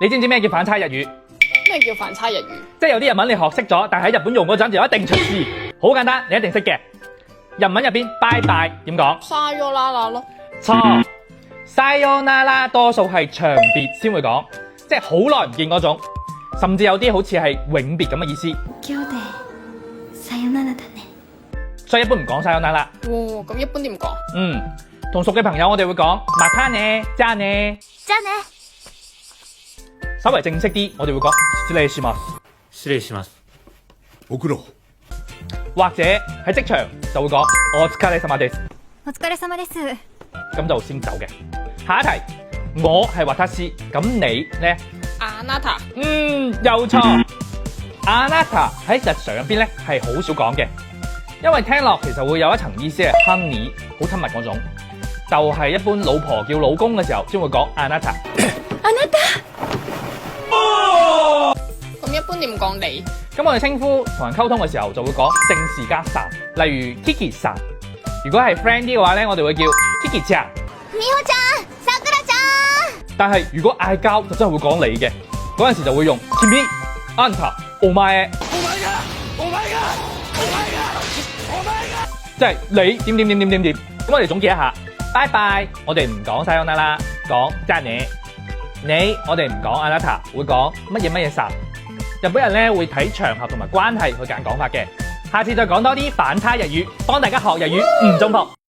你知唔知咩叫反差日語？咩叫反差日語？即係有啲日文你學識咗，但喺日本用嗰陣就一定出事。好簡單，你一定識嘅。日文入邊拜拜點講？沙咗啦啦咯。錯，sayonara多數係長別先會講，即係好耐唔見嗰種，甚至有啲好似係永別咁嘅意思。今日でさよならだね。所以一般唔講 sayonara。咁一般點講？同熟嘅朋友我哋會講またね、じゃあね。じゃあね。稍為正式啲，我哋會講失禮します。失禮します。送ろう。或者喺職場就會講お疲れ様です。お疲れ様です。咁就先走嘅。下一題，我係私，咁你呢？あなた。又錯。あなた喺日常入邊咧係好少講嘅，因為聽落其實會有一層意思係 honey， 好親密嗰種，就係一般老婆叫老公嘅時候先會講あなた。あなた。咁一般點講你？咁我哋稱呼同人溝通嘅時候就會講姓氏加さん，例如 Kiki さん。如果係 friend 啲嘅話咧，我哋會叫 Kiki ちゃん。美穂ちゃん、さくらちゃん。但係如果嗌交就真係會講你嘅，嗰陣時就會用君、あんた、お前。即係你點點點點點點。咁我哋總結一下，拜拜，我哋唔講さよなら，講じゃあね。你我哋唔講あなた，會講乜嘢乜嘢さ。日本人咧會睇場合同埋關係去揀講法嘅。下次再講多啲反差日語，幫大家學日語唔中伏。